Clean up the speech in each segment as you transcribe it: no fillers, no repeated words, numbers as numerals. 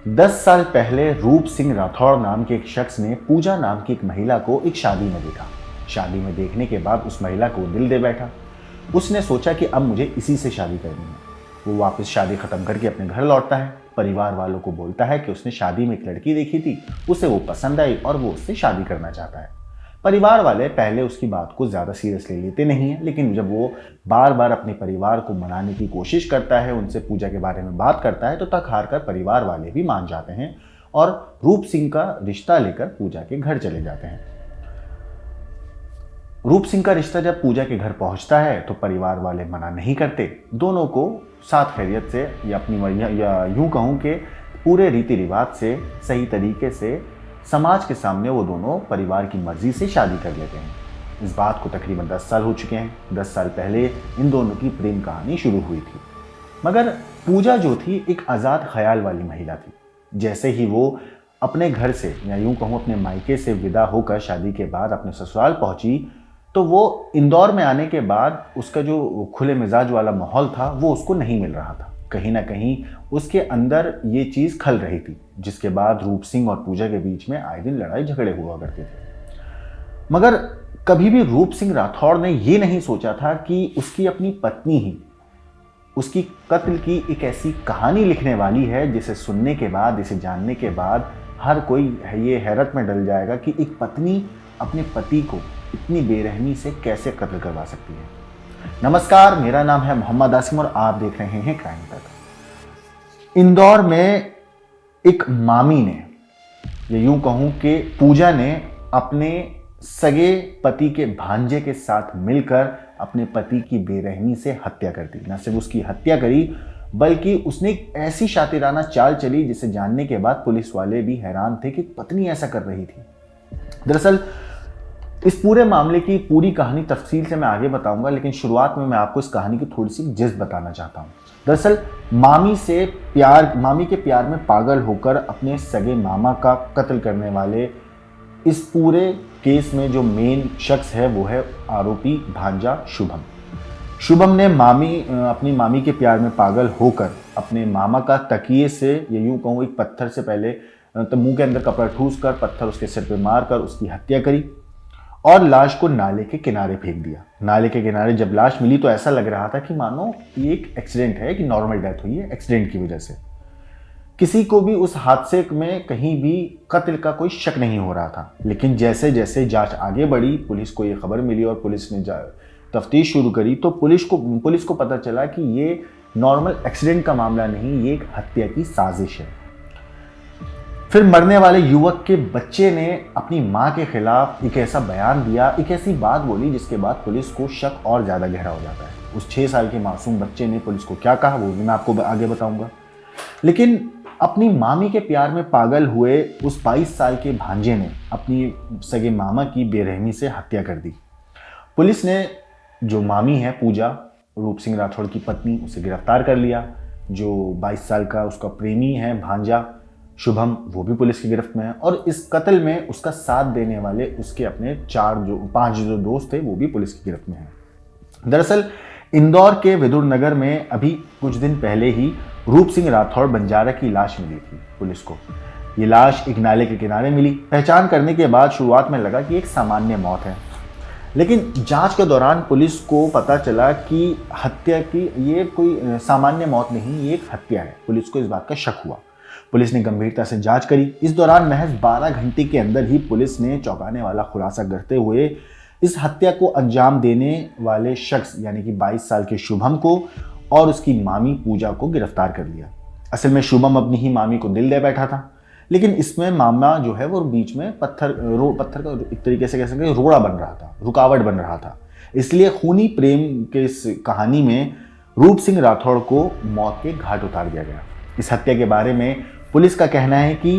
10 साल पहले रूप सिंह राठौड़ नाम के एक शख्स ने पूजा नाम की एक महिला को एक शादी में देखा। शादी में देखने के बाद उस महिला को दिल दे बैठा। उसने सोचा कि अब मुझे इसी से शादी करनी है। वो वापस शादी खत्म करके अपने घर लौटता है। परिवार वालों को बोलता है कि उसने शादी में एक लड़की देखी थी, उसे वो पसंद आई और वो उससे शादी करना चाहता है। परिवार वाले पहले उसकी बात को ज़्यादा सीरियस ले लेते नहीं हैं, लेकिन जब वो बार बार अपने परिवार को मनाने की कोशिश करता है, उनसे पूजा के बारे में बात करता है, तो थक हार कर परिवार वाले भी मान जाते हैं और रूप सिंह का रिश्ता लेकर पूजा के घर चले जाते हैं। रूप सिंह का रिश्ता जब पूजा के घर पहुंचता है तो परिवार वाले मना नहीं करते। दोनों को साथ खैरियत से या अपनी या यूं कहूं कि पूरे रीति रिवाज से सही तरीके से समाज के सामने वो दोनों परिवार की मर्जी से शादी कर लेते हैं। इस बात को तकरीबन 10 साल हो चुके हैं। 10 साल पहले इन दोनों की प्रेम कहानी शुरू हुई थी। मगर पूजा जो थी एक आज़ाद ख्याल वाली महिला थी। जैसे ही वो अपने घर से या यूं कहूँ अपने मायके से विदा होकर शादी के बाद अपने ससुराल पहुंची, तो वो इंदौर में आने के बाद उसका जो खुले मिजाज वाला माहौल था वो उसको नहीं मिल रहा था। कहीं ना कहीं उसके अंदर ये चीज़ खल रही थी, जिसके बाद रूप सिंह और पूजा के बीच में आए दिन लड़ाई झगड़े हुआ करते थे। मगर कभी भी रूप सिंह राठौड़ ने ये नहीं सोचा था कि उसकी अपनी पत्नी ही उसकी कत्ल की एक ऐसी कहानी लिखने वाली है जिसे सुनने के बाद, इसे जानने के बाद हर कोई ये हैरत में डल जाएगा कि एक पत्नी अपने पति को इतनी बेरहमी से कैसे कत्ल करवा सकती है। नमस्कार, मेरा नाम है मोहम्मद आसिम और आप देख रहे हैं क्राइम तक। इंदौर में एक मामी ने, या यूं कहूं कि पूजा ने अपने सगे पति के भांजे के साथ मिलकर अपने पति की बेरहमी से हत्या कर दी। न सिर्फ उसकी हत्या करी बल्कि उसने एक ऐसी शातिराना चाल चली जिसे जानने के बाद पुलिस वाले भी हैरान थे कि पत्नी ऐसा कर रही थी। दरअसल इस पूरे मामले की पूरी कहानी तफसील से मैं आगे बताऊंगा, लेकिन शुरुआत में मैं आपको इस कहानी की थोड़ी सी जिस्त बताना चाहता हूं। दरअसल मामी के प्यार में पागल होकर अपने सगे मामा का कत्ल करने वाले इस पूरे केस में जो मेन शख्स है वो है आरोपी भांजा शुभम। शुभम ने अपनी मामी के प्यार में पागल होकर अपने मामा का तकिए से, या यूं कहूँ एक पत्थर से पहले तो मुंह के अंदर कपड़ा ठूस कर पत्थर उसके सिर पे मारकर उसकी हत्या करी और लाश को नाले के किनारे फेंक दिया। नाले के किनारे जब लाश मिली तो ऐसा लग रहा था कि मानो ये एक एक्सीडेंट है, कि नॉर्मल डेथ हुई है एक्सीडेंट की वजह से। किसी को भी उस हादसे में कहीं भी कत्ल का कोई शक नहीं हो रहा था। लेकिन जैसे जैसे जांच आगे बढ़ी, पुलिस को ये खबर मिली और पुलिस ने तफ्तीश शुरू करी, तो पुलिस को पता चला कि ये नॉर्मल एक्सीडेंट का मामला नहीं, ये एक हत्या की साजिश है। फिर मरने वाले युवक के बच्चे ने अपनी मां के खिलाफ एक ऐसा बयान दिया, एक ऐसी बात बोली जिसके बाद पुलिस को शक और ज़्यादा गहरा हो जाता है। उस 6 साल के मासूम बच्चे ने पुलिस को क्या कहा वो भी मैं आपको आगे बताऊंगा। लेकिन अपनी मामी के प्यार में पागल हुए उस 22 साल के भांजे ने अपनी सगे मामा की बेरहमी से हत्या कर दी। पुलिस ने जो मामी है पूजा, रूप सिंह राठौड़ की पत्नी, उसे गिरफ्तार कर लिया। जो 22 साल का उसका प्रेमी है भांजा शुभम, वो भी पुलिस की गिरफ्त में है और इस कत्ल में उसका साथ देने वाले उसके अपने 5 जो दोस्त थे वो भी पुलिस की गिरफ्त में हैं। दरअसल इंदौर के विदुर नगर में अभी कुछ दिन पहले ही रूप सिंह राठौड़ बंजारा की लाश मिली थी पुलिस को। ये लाश एक नाले के किनारे मिली। पहचान करने के बाद शुरुआत में लगा कि एक सामान्य मौत है, लेकिन जांच के दौरान पुलिस को पता चला कि हत्या की ये कोई सामान्य मौत नहीं, ये एक हत्या है। पुलिस को इस बात का शक हुआ। पुलिस ने गंभीरता से जांच करी। इस दौरान महज 12 घंटे के अंदर ही पुलिस ने चौंकाने वाला खुलासा करते हुए इस हत्या को अंजाम देने वाले शख्स यानी कि 22 साल के शुभम को और उसकी मामी पूजा को गिरफ्तार कर लिया। असल में शुभम अपनी ही मामी को दिल दे बैठा था, लेकिन इसमें मामा जो है वो बीच में पत्थर का एक तरीके से कह सकते हैं रोड़ा बन रहा था, रुकावट बन रहा था। इसलिए खूनी प्रेम के इस कहानी में रूप सिंह राठौड़ को मौत के घाट उतार दिया गया। इस हत्या के बारे में पुलिस का कहना है कि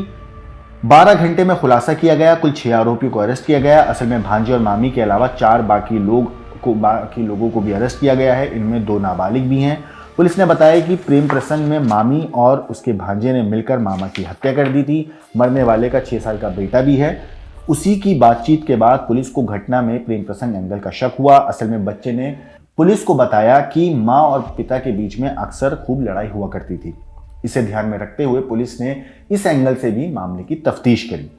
12 घंटे में खुलासा किया गया। कुल 6 आरोपियों को अरेस्ट किया गया। असल में भांजे और मामी के अलावा 4 बाकी लोगों को भी अरेस्ट किया गया है। इनमें 2 नाबालिग भी हैं। पुलिस ने बताया कि प्रेम प्रसंग में मामी और उसके भांजे ने मिलकर मामा की हत्या कर दी थी। मरने वाले का 6 साल का बेटा भी है। उसी की बातचीत के बाद पुलिस को घटना में प्रेम प्रसंग एंगल का शक हुआ। असल में बच्चे ने पुलिस को बताया कि माँ और पिता के बीच में अक्सर खूब लड़ाई हुआ करती थी। इसे ध्यान में रखते हुए पुलिस ने इस एंगल से भी मामले की तफ्तीश करी।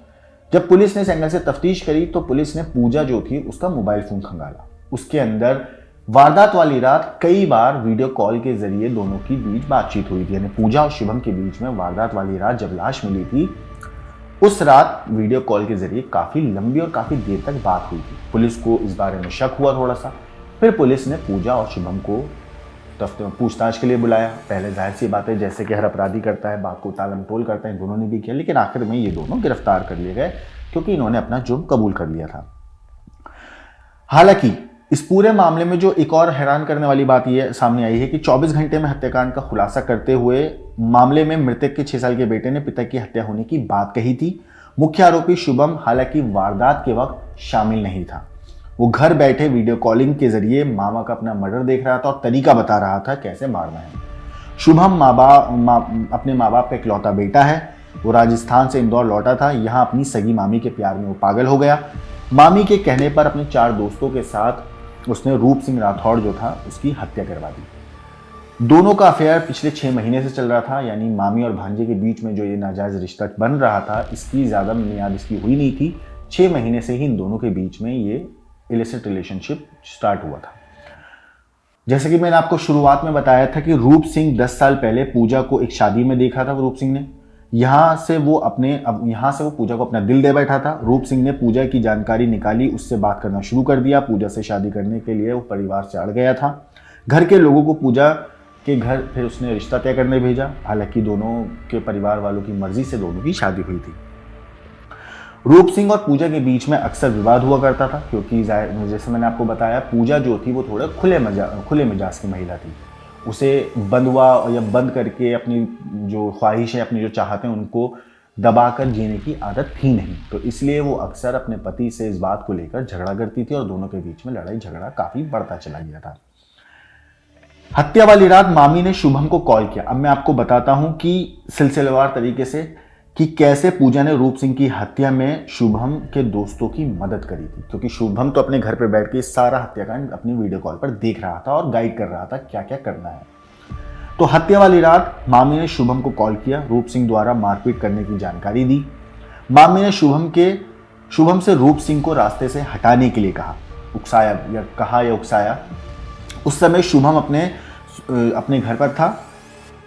जब पुलिस ने इस एंगल से तफ्तीश करी तो पुलिस ने पूजा जो थी उसका मोबाइल फोन खंगाला। उसके अंदर वारदात वाली रात कई बार वीडियो कॉल के जरिए दोनों की बीच बातचीत हुई थी, यानी पूजा और शुभम के बीच में वारदात वाली रात जब लाश मिली थी उस रात वीडियो कॉल के जरिए काफी लंबी और काफी देर तक बात हुई थी। पुलिस को इस बारे में शक हुआ थोड़ा सा। फिर पुलिस ने पूजा और शुभम को पूछताछ के लिए बुलाया। पहले जाहिर सी बात है, जैसे कि हर अपराधी करता है, बात को टालमटोल करता है, दोनों ने भी किया, लेकिन आखिर में ये दोनों गिरफ्तार कर लिए गए क्योंकि इन्होंने अपना जुर्म कबूल कर लिया था। हालांकि इस पूरे मामले में जो एक और हैरान करने वाली बात यह सामने आई है कि 24 घंटे में हत्याकांड का खुलासा करते हुए मामले में मृतक के 6 साल के बेटे ने पिता की हत्या होने की बात कही थी। मुख्य आरोपी शुभम हालांकि वारदात के वक्त शामिल नहीं था। वो घर बैठे वीडियो कॉलिंग के जरिए मामा का अपना मर्डर देख रहा था और तरीका बता रहा था कैसे मारना है। शुभम अपने माँ बाप का इकलौता बेटा है। वो राजस्थान से इंदौर लौटा था। यहाँ अपनी सगी मामी के प्यार में वो पागल हो गया। मामी के कहने पर अपने 4 दोस्तों के साथ उसने रूप सिंह राठौड़ जो था उसकी हत्या करवा दी। दोनों का अफेयर पिछले 6 महीने से चल रहा था, यानी मामी और भांजे के बीच में जो ये नाजायज रिश्ता बन रहा था इसकी ज़्यादा मियाद इसकी हुई नहीं थी। 6 महीने से ही इन दोनों के बीच में ये इलिसिट रिलेशनशिप स्टार्ट हुआ था। जैसे कि मैंने आपको शुरुआत में बताया था कि रूप सिंह 10 साल पहले पूजा को एक शादी में देखा था। रूप सिंह ने यहाँ से वो पूजा को अपना दिल दे बैठा था। रूप सिंह ने पूजा की जानकारी निकाली, उससे बात करना शुरू कर दिया। पूजा से शादी करने के लिए वो परिवार से अड़ गया था। घर के लोगों को पूजा के घर फिर उसने रिश्ता तय करने भेजा। हालांकि दोनों के परिवार वालों की मर्जी से दोनों की शादी हुई थी। रूप सिंह और पूजा के बीच में अक्सर विवाद हुआ करता था क्योंकि जैसे मैंने आपको बताया पूजा जो थी वो थोड़े खुले मिजाज की महिला थी। उसे बंद हुआ या बंद करके अपनी जो ख्वाहिश है, अपनी जो चाहते हैं उनको दबाकर जीने की आदत थी नहीं। तो इसलिए वो अक्सर अपने पति से इस बात को लेकर झगड़ा करती थी और दोनों के बीच में लड़ाई झगड़ा काफ़ी बढ़ता चला गया था। हत्या वाली रात मामी ने शुभम को कॉल किया। अब मैं आपको बताता हूं कि सिलसिलेवार तरीके से कि कैसे पूजा ने रूप सिंह की हत्या में शुभम के दोस्तों की मदद करी थी, क्योंकि शुभम तो अपने घर पर बैठ के सारा हत्याकांड अपनी वीडियो कॉल पर देख रहा था और गाइड कर रहा था क्या क्या करना है। तो हत्या वाली रात मामी ने शुभम को कॉल किया। रूप सिंह द्वारा मारपीट करने की जानकारी दी। मामी ने शुभम से रूप सिंह को रास्ते से हटाने के लिए कहा, उकसाया। उस समय शुभम अपने घर पर था।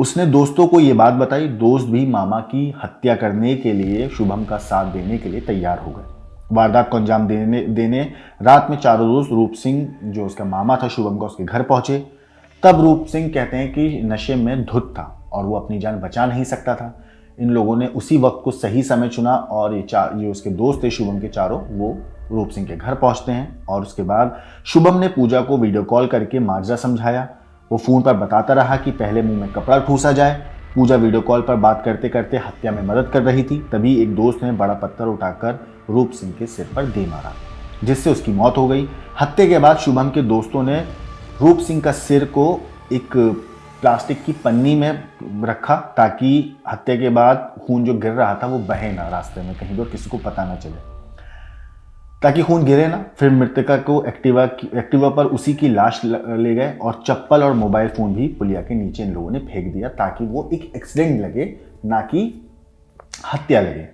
उसने दोस्तों को ये बात बताई। दोस्त भी मामा की हत्या करने के लिए शुभम का साथ देने के लिए तैयार हो गए। वारदात को अंजाम देने रात में चारों दोस्त रूप सिंह जो उसका मामा था शुभम का उसके घर पहुंचे। तब रूप सिंह कहते हैं कि नशे में धुत था और वो अपनी जान बचा नहीं सकता था। इन लोगों ने उसी वक्त को सही समय चुना और ये उसके दोस्त थे शुभम के चारों, वो रूप सिंह के घर पहुंचते हैं और उसके बाद शुभम ने पूजा को वीडियो कॉल करके माजरा समझाया। वो फोन पर बताता रहा कि पहले मुंह में कपड़ा ठूसा जाए। पूजा वीडियो कॉल पर बात करते करते हत्या में मदद कर रही थी। तभी एक दोस्त ने बड़ा पत्थर उठाकर रूप सिंह के सिर पर दे मारा, जिससे उसकी मौत हो गई। हत्या के बाद शुभम के दोस्तों ने रूप सिंह का सिर को एक प्लास्टिक की पन्नी में रखा ताकि हत्या के बाद खून जो गिर रहा था वो बहे ना रास्ते में कहीं पर, किसी को पता ना चले, ताकि खून गिरे ना। फिर मृतका को एक्टिवा पर उसी की लाश ले गए और चप्पल और मोबाइल फोन भी पुलिया के नीचे इन लोगों ने फेंक दिया ताकि वो एक एक्सीडेंट लगे, ना कि हत्या लगे।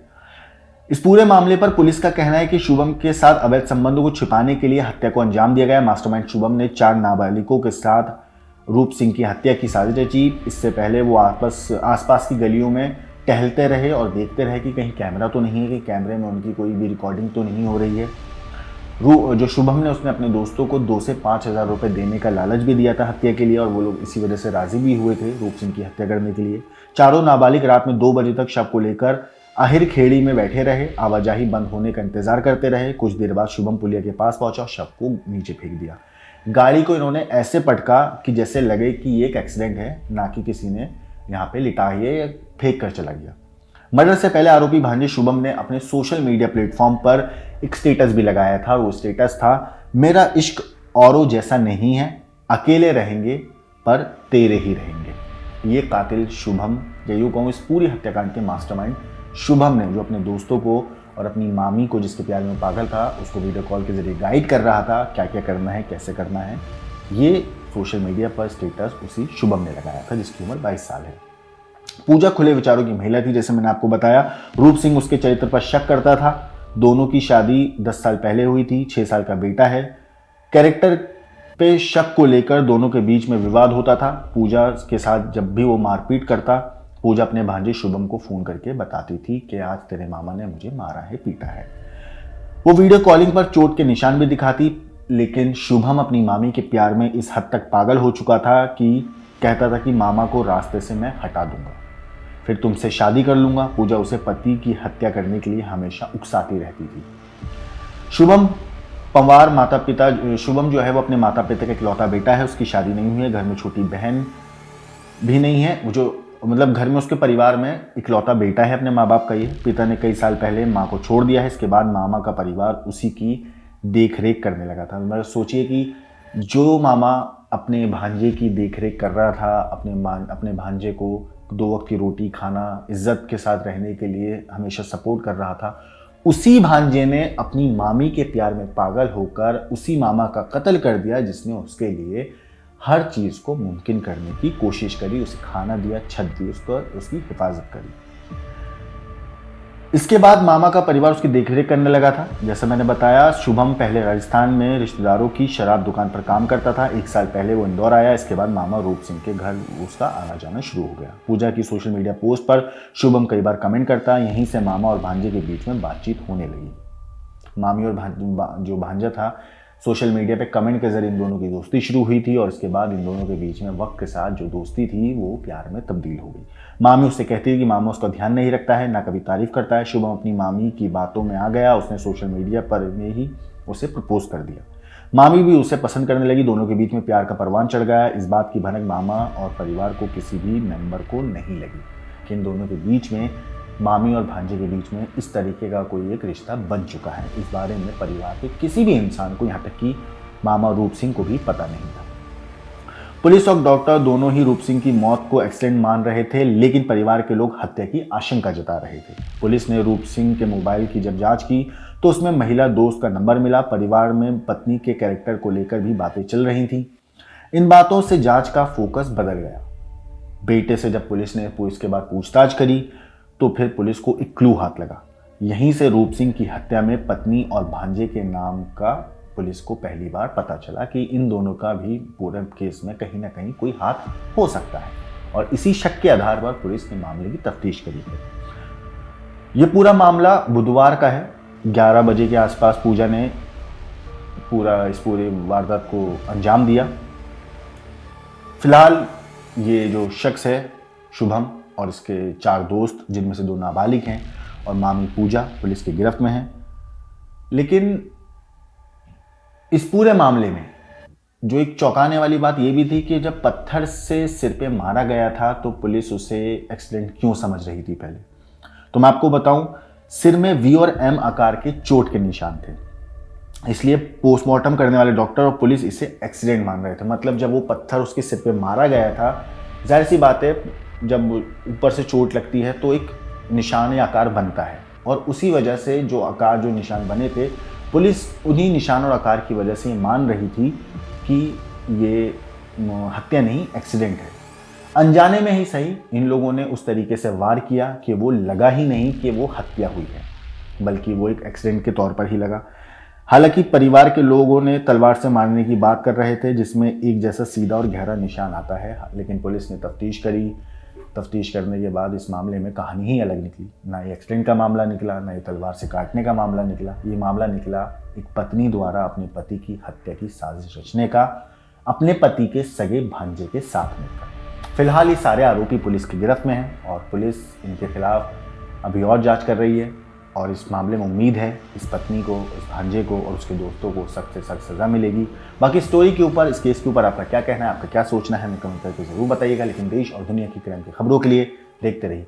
इस पूरे मामले पर पुलिस का कहना है कि शुभम के साथ अवैध संबंधों को छिपाने के लिए हत्या को अंजाम दिया गया। मास्टरमाइंड शुभम ने 4 नाबालिगों के साथ रूप सिंह की हत्या की साजिश रची। इससे पहले वो आसपास की गलियों में टहलते रहे और देखते रहे कि कहीं कैमरा तो नहीं है, कि कैमरे में उनकी कोई भी रिकॉर्डिंग तो नहीं हो रही है। जो शुभम ने उसने अपने दोस्तों को 2 से 5 हज़ार रुपये देने का लालच भी दिया था हत्या के लिए और वो लोग इसी वजह से राजी भी हुए थे रूप सिंह की हत्या करने के लिए। चारों नाबालिग रात में 2 बजे तक शव को लेकर आहिर खेड़ी में बैठे रहे। आवाजाही बंद होने का इंतजार करते रहे। कुछ देर बाद शुभम पुलिया के पास पहुंचा और शव को नीचे फेंक दिया। गाड़ी को इन्होंने ऐसे पटका कि जैसे लगे कि ये एक एक्सीडेंट है, ना कि किसी ने यहाँ पे लिटा या फेंक कर चला गया। मर्डर से पहले आरोपी भांजे शुभम ने अपने सोशल मीडिया प्लेटफॉर्म पर एक स्टेटस भी लगाया था। वो स्टेटस था, मेरा इश्क औरों जैसा नहीं है, अकेले रहेंगे पर तेरे ही रहेंगे। ये कातिल शुभम, या यूँ कहूँ इस पूरी हत्याकांड के मास्टरमाइंड शुभम ने, जो अपने दोस्तों को और अपनी मामी को जिसके प्यार में पागल था उसको वीडियो कॉल के जरिए गाइड कर रहा था क्या क्या करना है, कैसे करना है। ये सोशल मीडिया पर स्टेटस उसी शुभम ने लगाया था जिसकी उम्र 22 साल है। पूजा खुले विचारों की महिला थी, जैसे मैंने आपको बताया। रूप सिंह उसके चरित्र पर शक करता था। दोनों की शादी 10 साल पहले हुई थी, 6 साल का बेटा है। कैरेक्टर पे शक को लेकर दोनों के बीच में विवाद होता था। पूजा के साथ जब भी वो मारपीट करता, पूजा अपने भांजे शुभम को फोन करके बताती थी कि आज तेरे मामा ने मुझे मारा है, पीटा है। वो वीडियो कॉलिंग पर चोट के निशान भी दिखाती, लेकिन शुभम अपनी मामी के प्यार में इस हद तक पागल हो चुका था कि कहता था कि मामा को रास्ते से मैं हटा दूंगा, फिर तुमसे शादी कर लूंगा। पूजा उसे पति की हत्या करने के लिए हमेशा उकसाती रहती थी। शुभम पंवार माता पिता, शुभम जो है वो अपने माता पिता का इकलौता बेटा है। उसकी शादी नहीं हुई है, घर में छोटी बहन भी नहीं है। वो जो मतलब घर में उसके परिवार में इकलौता बेटा है अपने माँ बाप का। ये पिता ने कई साल पहले माँ को छोड़ दिया है। इसके बाद मामा का परिवार उसी की देख रेख करने लगा था। मतलब सोचिए कि जो मामा अपने भांजे की देख रेख कर रहा था, अपने भांजे को 2 वक्त की रोटी खाना, इज्जत के साथ रहने के लिए हमेशा सपोर्ट कर रहा था, उसी भांजे ने अपनी मामी के प्यार में पागल होकर उसी मामा का कत्ल कर दिया, जिसने उसके लिए हर चीज़ को मुमकिन करने की कोशिश करी। उसे खाना दिया, छत दी, उसको उसकी हिफाजत करी। इसके बाद मामा का परिवार उसकी देखरेख करने लगा था। जैसा मैंने बताया, शुभम पहले राजस्थान में रिश्तेदारों की शराब दुकान पर काम करता था। 1 साल पहले वो इंदौर आया। इसके बाद मामा रूप सिंह के घर उसका आना जाना शुरू हो गया। पूजा की सोशल मीडिया पोस्ट पर शुभम कई बार कमेंट करता। यहीं से मामा और भांजे के बीच में बातचीत होने लगी। मामी और जो भांजा था, सोशल मीडिया पे कमेंट के जरिए इन दोनों की दोस्ती शुरू हुई थी और इसके बाद इन दोनों के बीच में वक्त के साथ जो दोस्ती थी वो प्यार में तब्दील हो गई। मामी उससे कहती थी कि मामा उसका ध्यान नहीं रखता है, ना कभी तारीफ करता है। शुभम अपनी मामी की बातों में आ गया। उसने सोशल मीडिया पर में ही उसे प्रपोज कर दिया। मामी भी उसे पसंद करने लगी। दोनों के बीच में प्यार का परवान चढ़ गया। इस बात की भनक मामा और परिवार को किसी भी मेंबर को नहीं लगी कि इन दोनों के बीच में, मामी और भांजे के बीच में इस तरीके का कोई एक रिश्ता बन चुका है। इस बारे में परिवार के किसी भी इंसान को, यहाँ तक कि मामा रूप सिंह को भी पता नहीं था। पुलिस और डॉक्टर दोनों ही रूप सिंह की मौत को एक्सीडेंट मान रहे थे, लेकिन परिवार के लोग हत्या की आशंका जता रहे थे। पुलिस ने रूप सिंह के मोबाइल की जब जांच की तो उसमें महिला दोस्त का नंबर मिला। परिवार में पत्नी के कैरेक्टर को लेकर भी बातें चल रही थी। इन बातों से जांच का फोकस बदल गया। बेटे से जब पुलिस ने इसके बाद पूछताछ करी तो फिर पुलिस को एक क्लू हाथ लगा। यहीं से रूप सिंह की हत्या में पत्नी और भांजे के नाम का पुलिस को पहली बार पता चला कि इन दोनों का भी पूरे केस में कहीं ना कहीं कोई हाथ हो सकता है। और इसी शक के आधार पर पुलिस ने मामले की तफ्तीश करी है। यह पूरा मामला बुधवार का है। 11 बजे के आसपास पूजा ने इस पूरे वारदात को अंजाम दिया। फिलहाल ये जो शख्स है शुभम और इसके 4 दोस्त, जिनमें से 2 नाबालिग हैं, और मामी पूजा पुलिस की गिरफ्त में है। लेकिन इस पूरे मामले में जो एक चौंकाने वाली बात यह भी थी कि जब पत्थर से सिर पे मारा गया था तो पुलिस उसे एक्सीडेंट क्यों समझ रही थी पहले। तो मैं आपको बताऊं, सिर में V और M आकार के चोट के निशान थे, इसलिए पोस्टमार्टम करने वाले डॉक्टर और पुलिस इसे एक्सीडेंट मान रहे थे। मतलब जब वो पत्थर उसके सिर पे मारा गया था, जाहिर सी बात है जब ऊपर से चोट लगती है तो एक निशान या आकार बनता है, और उसी वजह से जो निशान बने थे, पुलिस उन्हीं निशान और आकार की वजह से ये मान रही थी कि ये हत्या नहीं, एक्सीडेंट है। अनजाने में ही सही, इन लोगों ने उस तरीके से वार किया कि वो लगा ही नहीं कि वो हत्या हुई है, बल्कि वो एक एक्सीडेंट के तौर पर ही लगा। हालांकि परिवार के लोगों ने तलवार से मारने की बात कर रहे थे, जिसमें एक जैसा सीधा और गहरा निशान आता है, लेकिन पुलिस ने तफ्तीश करी। तफ्तीश करने के बाद इस मामले में कहानी ही अलग निकली। ना ये एक्सीडेंट का मामला निकला, ना ये तलवार से काटने का मामला निकला। ये मामला निकला एक पत्नी द्वारा अपने पति की हत्या की साजिश रचने का, अपने पति के सगे भांजे के साथ मिलकर। फिलहाल ये सारे आरोपी पुलिस की गिरफ्त में हैं और पुलिस इनके खिलाफ अभी और जांच कर रही है, और इस मामले में उम्मीद है इस पत्नी को, इस भांजे को और उसके दोस्तों को सख्त से सख्त सज़ा मिलेगी। बाकी स्टोरी के ऊपर, इस केस के ऊपर आपका क्या कहना है, आपका क्या सोचना है, हमें कमेंट करके ज़रूर बताइएगा। लेकिन देश और दुनिया की क्राइम की खबरों के लिए देखते रहिए